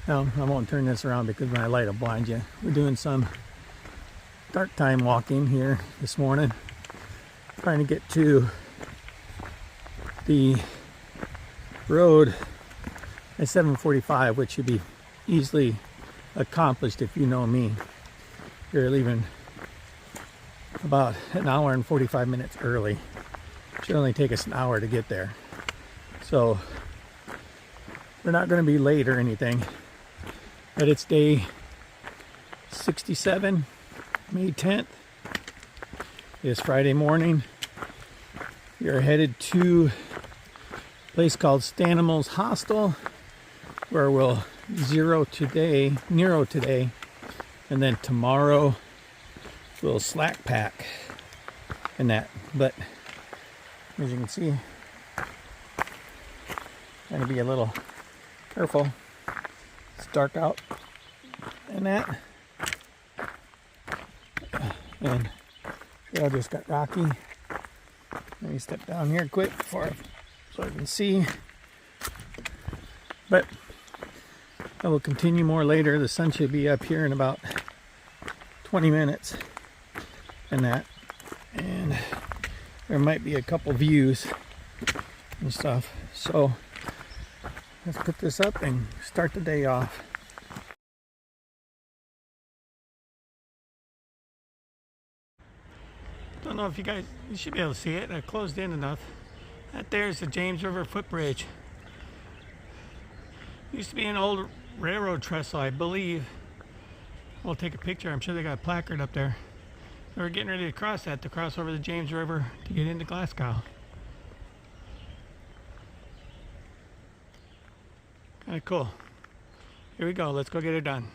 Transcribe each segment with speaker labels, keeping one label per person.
Speaker 1: No, I won't turn this around because my light will blind you. We're doing some dark time walking here this morning, trying to get to the road at 7:45, which should be easily accomplished if you know me. You're leaving about an hour and 45 minutes early. Should only take us an hour to get there. So we're not going to be late or anything. But it's day 67, May 10th. It's Friday morning. We are headed to a place called Stanimals Hostel, where we'll Nero today, and then tomorrow we'll slack pack and that. But as you can see, gotta be a little careful. It's dark out and that. And trail just got rocky. Let me step down here quick so I can see. But I will continue more later. The sun should be up here in about 20 minutes and that. And there might be a couple views and stuff. So let's put this up and start the day off. Don't know if you should be able to see it. I closed in enough. That there's the James River footbridge. Used to be an old railroad trestle, I believe. We'll take a picture. I'm sure they got a placard up there. We're getting ready to cross that, to cross over the James River to get into Glasgow. Kind of cool. Here we go. Let's go get it done.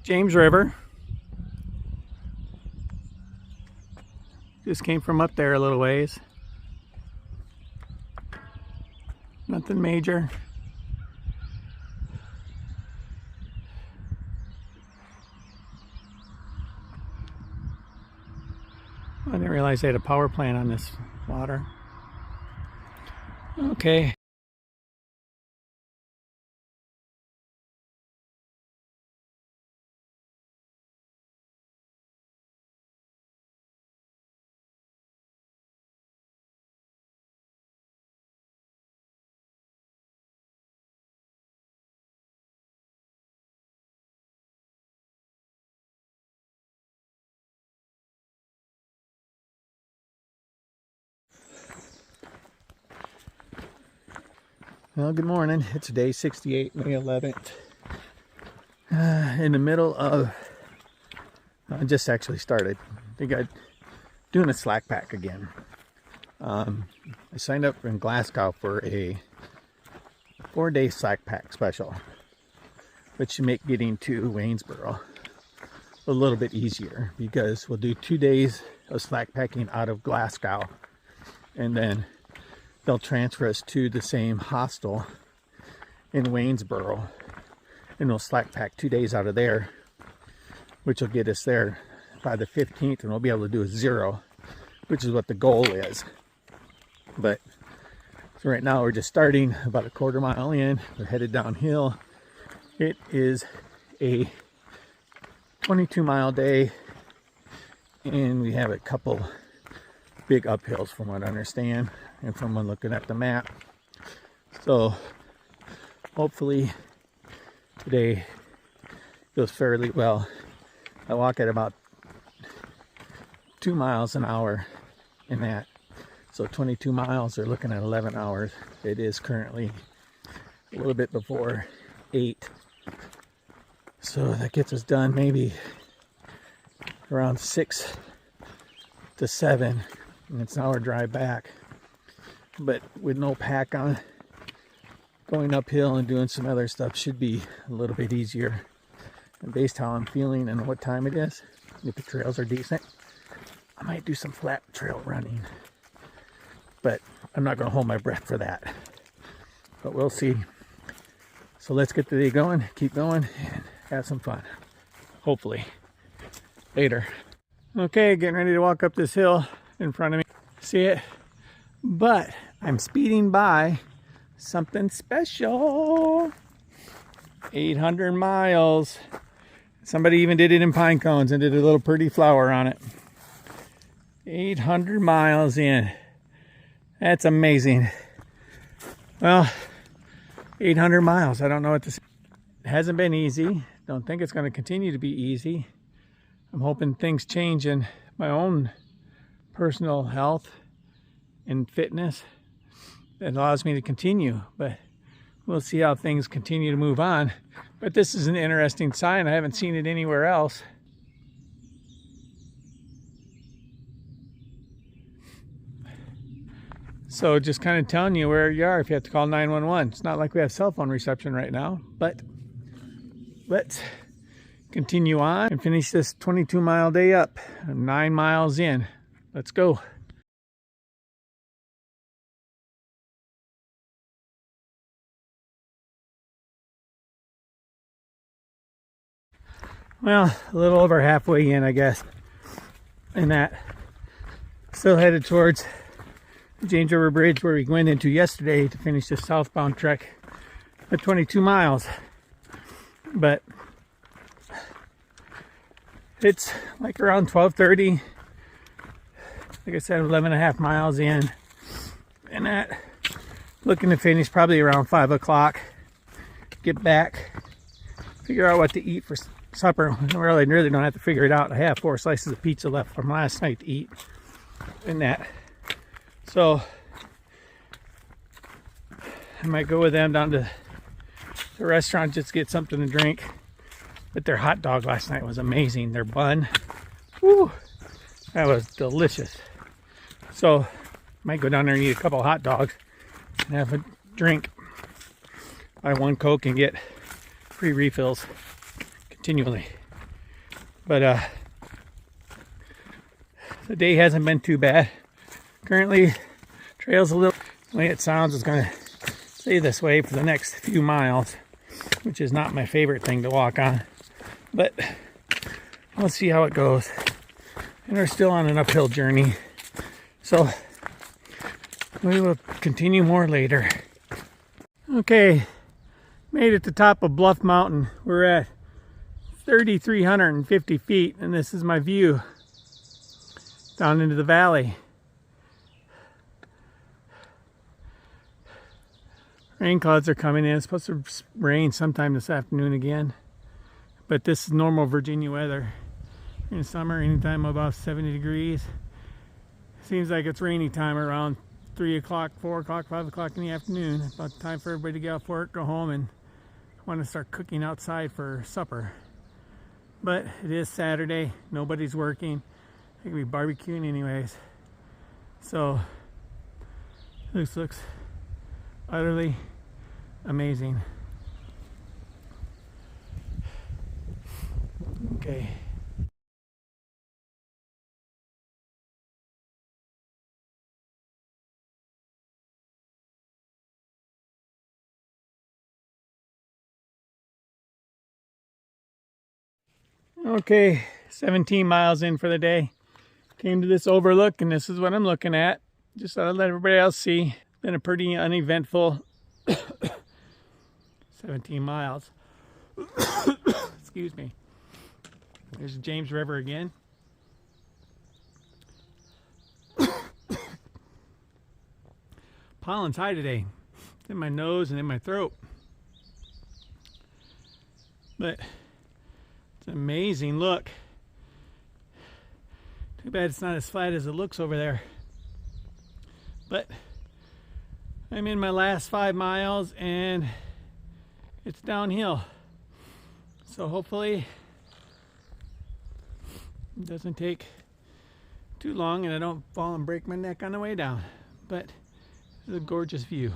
Speaker 1: James River. Just came from up there a little ways. Nothing major. I didn't realize they had a power plant on this water. Okay. Well, good morning. It's day 68, May 11th. In the middle of, I just actually started. I think I'm doing a slack pack again. I signed up in Glasgow for a 4-day slack pack special, which should make getting to Waynesboro a little bit easier, because we'll do 2 days of slack packing out of Glasgow, and then they'll transfer us to the same hostel in Waynesboro, and we'll slack pack 2 days out of there, which will get us there by the 15th, and we'll be able to do a 0, which is what the goal is. But so right now we're just starting about a quarter mile in. We're headed downhill. It is a 22-mile day, and we have a couple big uphills from what I understand and from when looking at the map. So hopefully today goes fairly well. I walk at about 2 miles an hour in that. So 22 miles, they're looking at 11 hours. It is currently a little bit before 8. So that gets us done maybe around 6 to 7 and it's an hour drive back. But with no pack on, going uphill and doing some other stuff should be a little bit easier. And based on how I'm feeling and what time it is, if the trails are decent, I might do some flat trail running. But I'm not going to hold my breath for that. But we'll see. So let's get the day going, keep going, and have some fun. Hopefully. Later. Okay, getting ready to walk up this hill in front of me. See it? But I'm speeding by something special. 800 miles. Somebody even did it in pine cones and did a little pretty flower on it. 800 miles in. That's amazing. Well, 800 miles. I don't know what to say. It hasn't been easy. Don't think it's going to continue to be easy. I'm hoping things change in my own personal health and fitness that allows me to continue. But we'll see how things continue to move on. But this is an interesting sign. I haven't seen it anywhere else. So just kind of telling you where you are if you have to call 911. It's not like we have cell phone reception right now, but let's continue on and finish this 22-mile day up. I'm 9 miles in. Let's go. Well, a little over halfway in, I guess. And that, still headed towards the James River Bridge where we went into yesterday to finish this southbound trek at 22 miles. But it's like around 12:30. Like I said, 11 and a half miles in. And that, looking to finish probably around 5 o'clock. Get back, figure out what to eat for supper. Well, I really don't have to figure it out. I have 4 slices of pizza left from last night to eat. And that. So I might go with them down to the restaurant just to get something to drink. But their hot dog last night was amazing. Their bun, whew, that was delicious. So might go down there and eat a couple of hot dogs and have a drink. Buy 1 Coke and get free refills continually. But the day hasn't been too bad. Currently, trail's a little, the way it sounds is going to stay this way for the next few miles, which is not my favorite thing to walk on. But we'll see how it goes. And we're still on an uphill journey. So we will continue more later. Okay, made it to the top of Bluff Mountain. We're at 3,350 feet, and this is my view down into the valley. Rain clouds are coming in. It's supposed to rain sometime this afternoon again. But this is normal Virginia weather. In summer, anytime above 70 degrees. Seems like it's rainy time around 3 o'clock, 4 o'clock, 5 o'clock in the afternoon. It's about time for everybody to get off work, go home, and want to start cooking outside for supper. But it is Saturday. Nobody's working. They can be barbecuing anyways. So this looks utterly amazing. Okay. Okay, 17 miles in for the day. Came to this overlook, and this is what I'm looking at. Just thought I'd let everybody else see. Been a pretty uneventful 17 miles. Excuse me. There's the James River again. Pollen's high today. It's in my nose and in my throat. But it's an amazing look. Too bad it's not as flat as it looks over there. But I'm in my last 5 miles and it's downhill. So hopefully it doesn't take too long and I don't fall and break my neck on the way down. But it's a gorgeous view.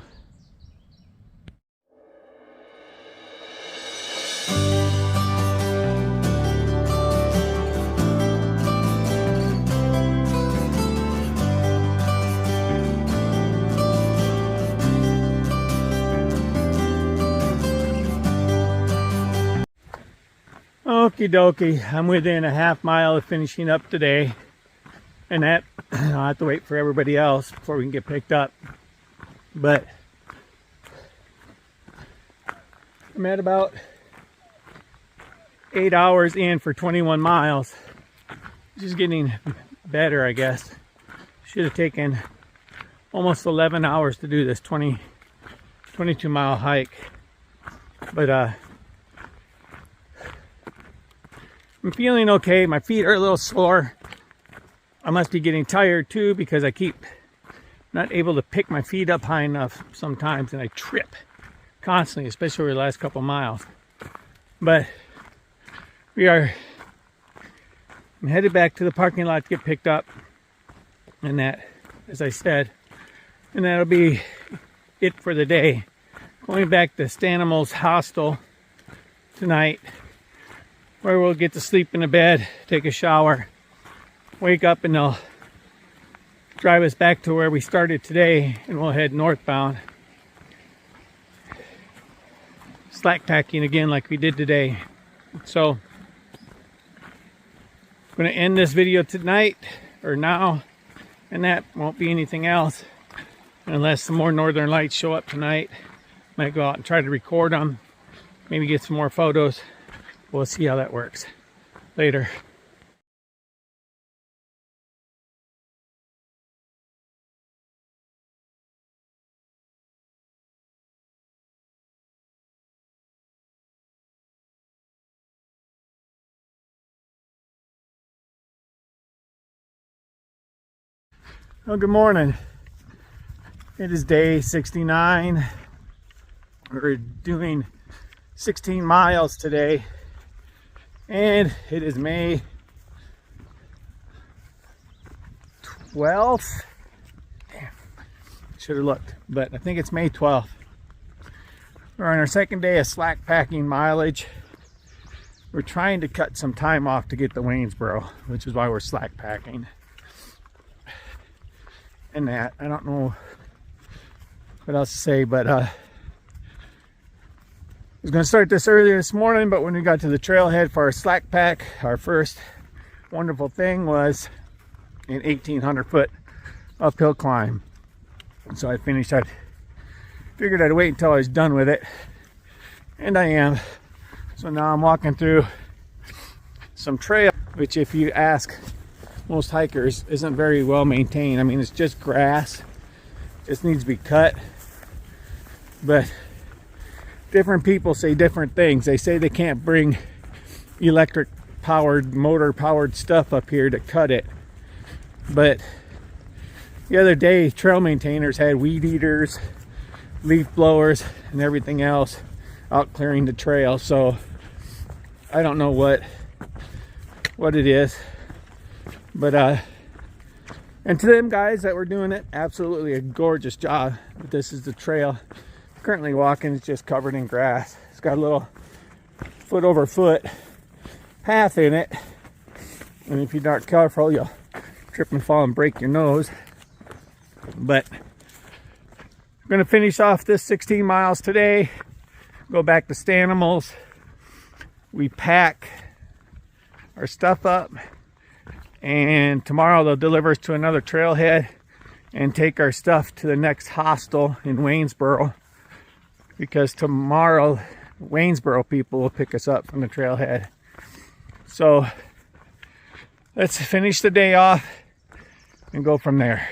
Speaker 1: Okie dokie, I'm within a half mile of finishing up today, and that I'll have to wait for everybody else before we can get picked up. But I'm at about 8 hours in for 21 miles. Just getting better, I guess. Should have taken almost 11 hours to do this 22 mile hike. But I'm feeling okay. My feet are a little sore. I must be getting tired too because I keep not able to pick my feet up high enough sometimes, and I trip constantly, especially over the last couple miles. But I'm headed back to the parking lot to get picked up, and that, as I said, and that'll be it for the day. Going back to Stanimals Hostel tonight, where we'll get to sleep in a bed, take a shower, wake up, and they'll drive us back to where we started today, and we'll head northbound. Slack packing again like we did today. So I'm going to end this video tonight, or now, and that won't be anything else unless some more northern lights show up tonight. Might go out and try to record them, maybe get some more photos. We'll see how that works. Later. Well, good morning. It is day 69. We're doing 16 miles today. And it is May 12th. Damn, should have looked, but I think it's May 12th. We're on our second day of slack packing mileage. We're trying to cut some time off to get to Waynesboro, which is why we're slack packing. And that, I don't know what else to say, but I was going to start this earlier this morning, but when we got to the trailhead for our slack pack, our first wonderful thing was an 1,800 foot uphill climb. So I figured I'd wait until I was done with it, and I am. So now I'm walking through some trail, which, if you ask most hikers, isn't very well maintained. I mean, it's just grass, just needs to be cut. But different people say different things. They say they can't bring electric powered, motor powered stuff up here to cut it. But the other day, trail maintainers had weed eaters, leaf blowers, and everything else out clearing the trail. So I don't know what it is. But and to them guys that were doing it, absolutely a gorgeous job. But this is the trail currently walking. It's just covered in grass. It's got a little foot over foot path in it, and if you're not careful, you'll trip and fall and break your nose. But I'm gonna finish off this 16 miles today, go back to Stanimals. We pack our stuff up, and tomorrow they'll deliver us to another trailhead and take our stuff to the next hostel in Waynesboro, because tomorrow Waynesboro people will pick us up from the trailhead. So let's finish the day off and go from there.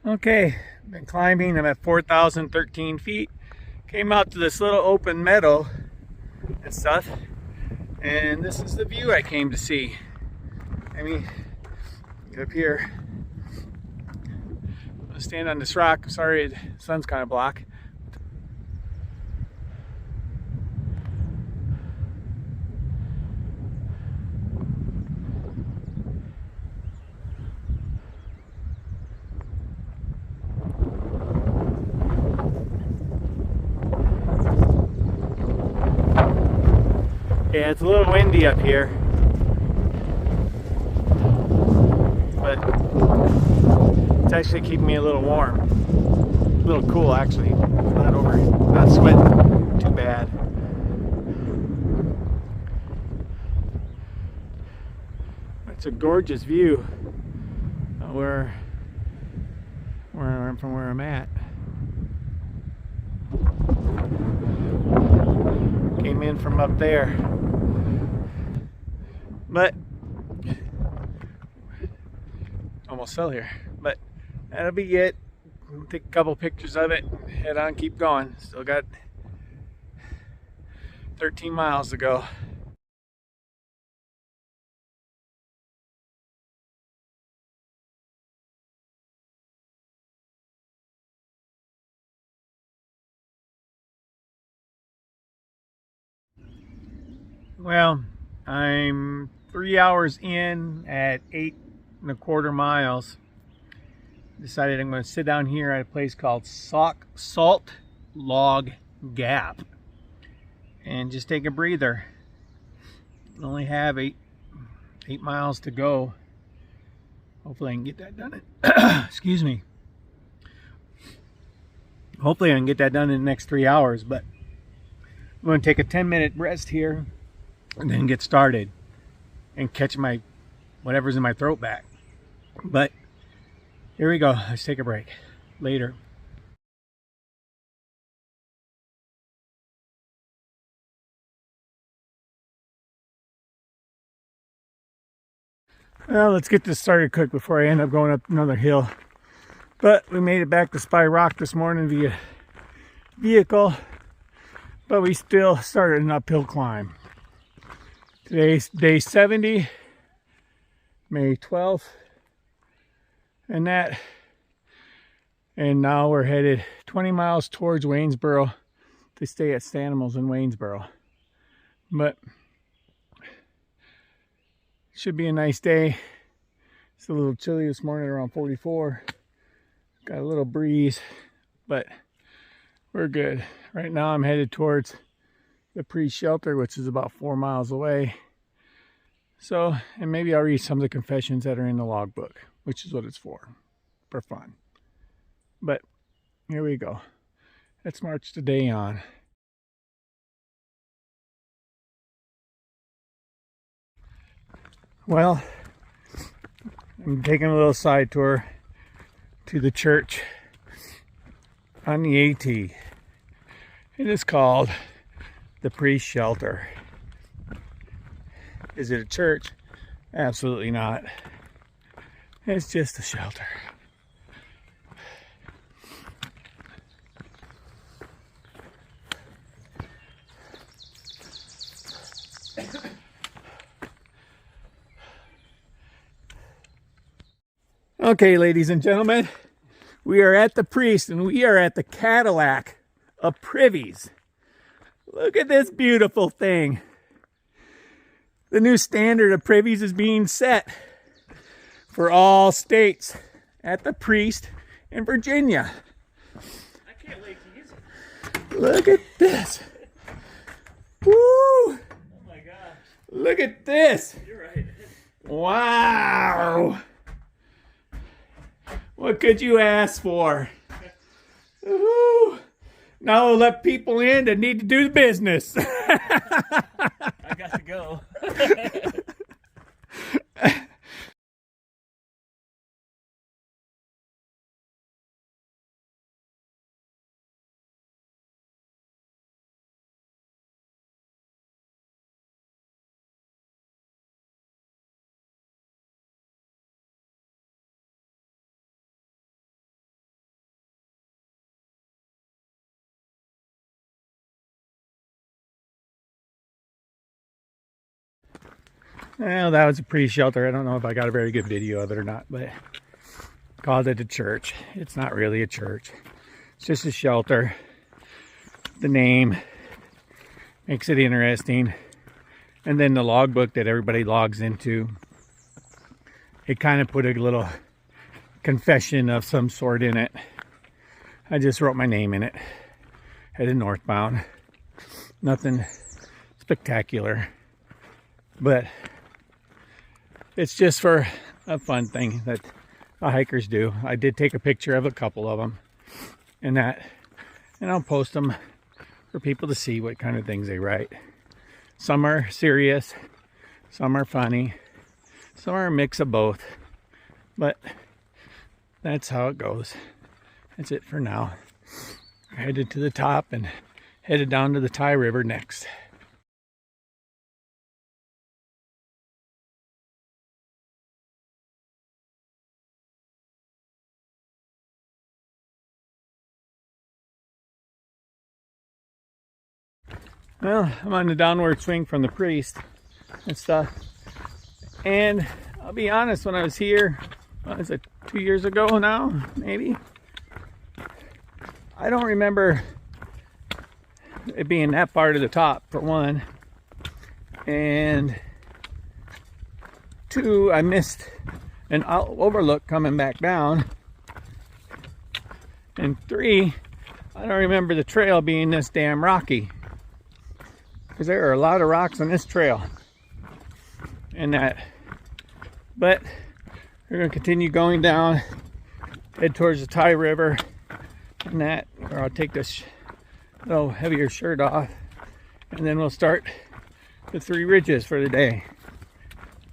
Speaker 1: Okay, been climbing. I'm at 4,013 feet. Came out to this little open meadow and stuff, and this is the view I came to see. I mean, get up here. gonna stand on this rock. I'm sorry, the sun's kind of black. Yeah, it's a little windy up here, but it's actually keeping me a little warm, a little cool actually. Not sweating too bad. It's a gorgeous view from where I'm at. Came in from up there. But almost fell here. But that'll be it. We'll take a couple pictures of it. Head on, keep going. Still got 13 miles to go. Well, I'm 3 hours in at 8.25 miles. Decided I'm going to sit down here at a place called Salt Log Gap and just take a breather. Only have eight miles to go. Hopefully I can get that done. Excuse me. Hopefully I can get that done in the next 3 hours, but I'm going to take a 10-minute rest here and then get started and catch my whatever's in my throat back. But here we go. Let's take a break. Later. Well, let's get this started quick before I end up going up another hill. But we made it back to Spy Rock this morning via vehicle, but we still started an uphill climb. Today's day 70, May 12th, and now we're headed 20 miles towards Waynesboro to stay at Stanimals in Waynesboro. But should be a nice day. It's a little chilly this morning, around 44. Got a little breeze, but we're good. Right now I'm headed towards the pre-shelter, which is about 4 miles away. So, and maybe I'll read some of the confessions that are in the logbook, which is what it's for fun. But here we go. Let's march the day on. Well, I'm taking a little side tour to the church on the AT. It is called the Pre-Shelter. Is it a church? Absolutely not. It's just a shelter. Okay, ladies and gentlemen, we are at the Priest and we are at the Cadillac of Privies. Look at this beautiful thing. The new standard of privies is being set for all states at the Priest in Virginia.
Speaker 2: I can't wait to use it.
Speaker 1: Look at this. Woo!
Speaker 2: Oh my gosh.
Speaker 1: Look at this.
Speaker 2: You're right.
Speaker 1: Wow. What could you ask for? Woo! Now we'll let people in that need to do the business.
Speaker 2: I got to go.
Speaker 1: Well, that was a pre-shelter. I don't know if I got a very good video of it or not, but called it a church. It's not really a church. It's just a shelter. The name makes it interesting. And then the logbook that everybody logs into, it kind of put a little confession of some sort in it. I just wrote my name in it. Headed northbound. Nothing spectacular. But it's just for a fun thing that the hikers do. I did take a picture of a couple of them. And I'll post them for people to see what kind of things they write. Some are serious, some are funny, some are a mix of both, but that's how it goes. That's it for now. We're headed to the top and headed down to the Thai River next. Well, I'm on the downward swing from the Priest and stuff. And I'll be honest, when I was here, what was it, 2 years ago now, maybe? I don't remember it being that part of the top, for one. And two, I missed an overlook coming back down. And three, I don't remember the trail being this damn rocky. Because there are a lot of rocks on this trail. And that. But we're going to continue going down, head towards the Thai River. And that, or I'll take this little heavier shirt off. And then we'll start the 3 ridges for the day.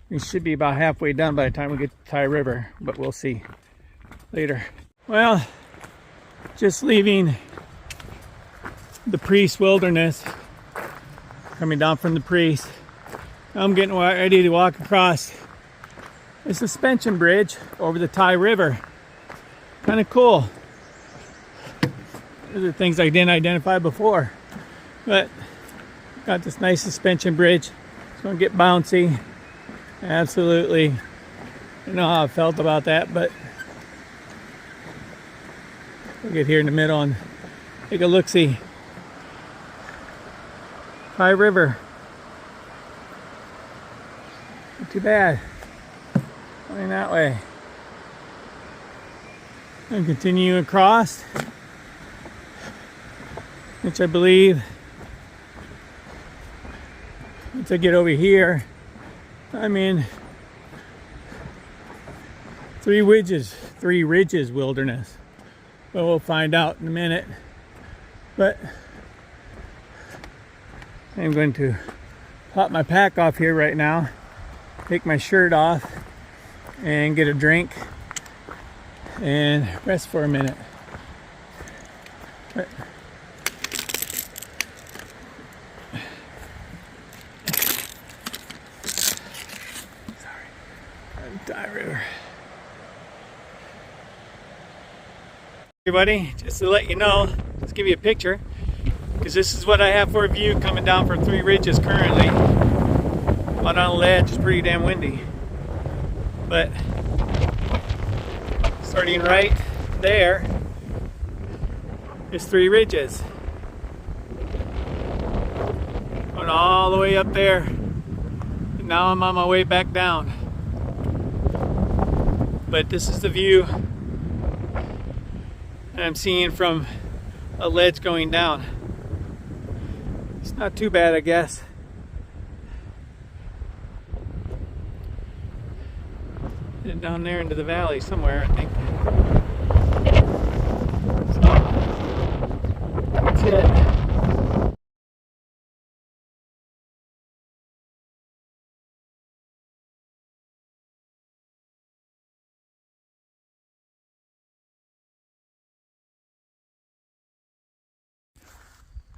Speaker 1: We should be about halfway done by the time we get to the Thai River. But we'll see later. Well, just leaving the Priest Wilderness. Coming down from the Priest. I'm getting ready to walk across a suspension bridge over the Thai River. Kind of cool. Those are things I didn't identify before. But got this nice suspension bridge. It's going to get bouncy. Absolutely. I don't know how I felt about that, but we'll get here in the middle and take a look-see. Thai River. Not too bad. Going that way. And continue across, which I believe, once I get over here, I'm in 3 ridges wilderness. But we'll find out in a minute. But I'm going to pop my pack off here right now, take my shirt off, and get a drink and rest for a minute. But sorry, Thai River. Everybody, just to let you know, just give you a picture. Because this is what I have for a view coming down from 3 ridges currently. Out on a ledge, it's pretty damn windy. But starting right there is 3 ridges. Going all the way up there. And now I'm on my way back down. But this is the view I'm seeing from a ledge going down. It's not too bad, I guess. And down there into the valley somewhere, I think. So, that's it.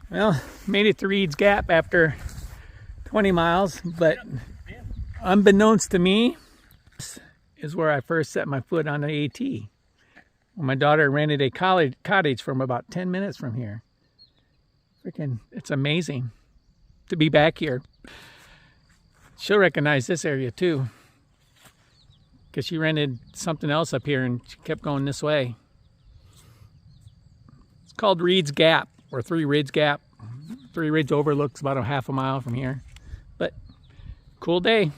Speaker 1: Well, made it to Reed's Gap after 20 miles, but unbeknownst to me, this is where I first set my foot on the AT. My daughter rented a cottage from about 10 minutes from here. Freaking, it's amazing to be back here. She'll recognize this area too, because she rented something else up here and she kept going this way. It's called Reed's Gap, or Three Ridge Gap. Three Ridge overlooks about a half a mile from here. But cool day.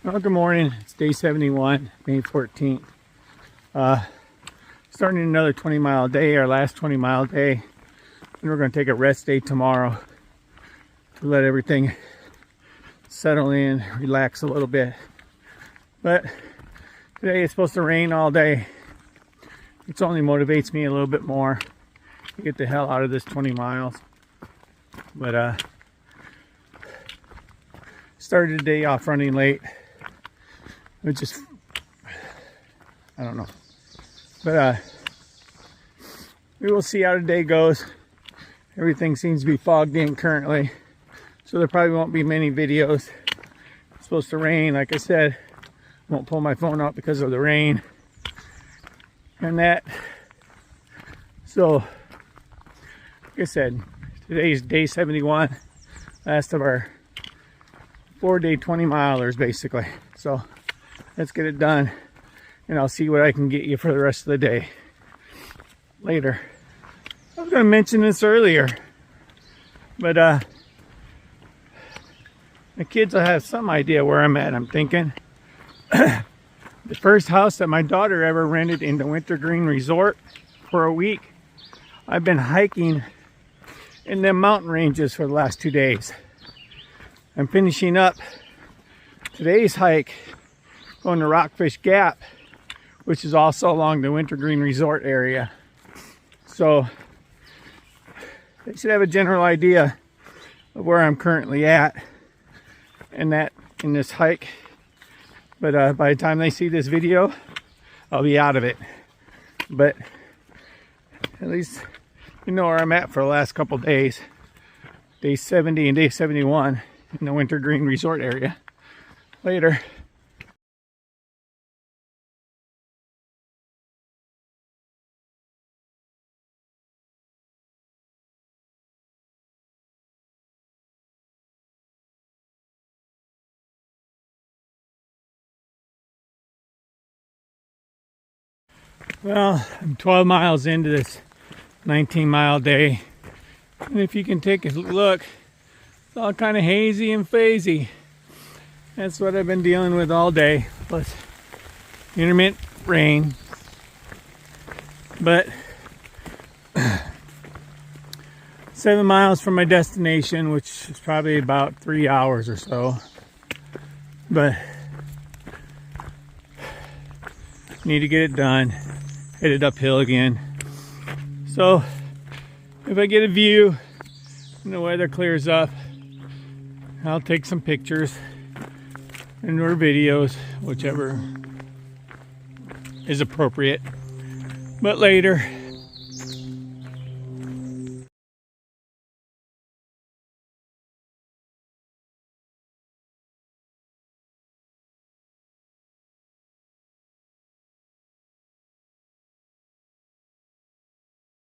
Speaker 1: Well, good morning. It's day 71, May 14th. Starting another 20-mile day, our last 20-mile day. And we're going to take a rest day tomorrow to let everything settle in, relax a little bit. But today it's supposed to rain all day. It only motivates me a little bit more to get the hell out of this 20 miles. But started the day off running late. Which is, I don't know. But we will see how the day goes. Everything seems to be fogged in currently, so there probably won't be many videos. It's supposed to rain, like I said. Won't pull my phone out because of the rain and that. So, like I said, today's day 71, last of our 4-day 20-milers basically. So let's get it done, and I'll see what I can get you for the rest of the day later. I was going to mention this earlier, but the kids will have some idea where I'm at, I'm thinking. The first house that my daughter ever rented in the Wintergreen Resort for a week. I've been hiking in them mountain ranges for the last 2 days. I'm finishing up today's hike going to Rockfish Gap, which is also along the Wintergreen Resort area. So they should have a general idea of where I'm currently at and that in this hike. But by the time they see this video, I'll be out of it. But at least you know where I'm at for the last couple days. Day 70 and day 71 in the Wintergreen Resort area. Later. Well, I'm 12 miles into this 19-mile day, and if you can take a look, it's all kind of hazy and phasey. That's what I've been dealing with all day, plus intermittent rain. But 7 miles from my destination, which is probably about 3 hours or so. But need to get it done. Headed uphill again. So if I get a view and the weather clears up, I'll take some pictures and or videos, whichever is appropriate. But later,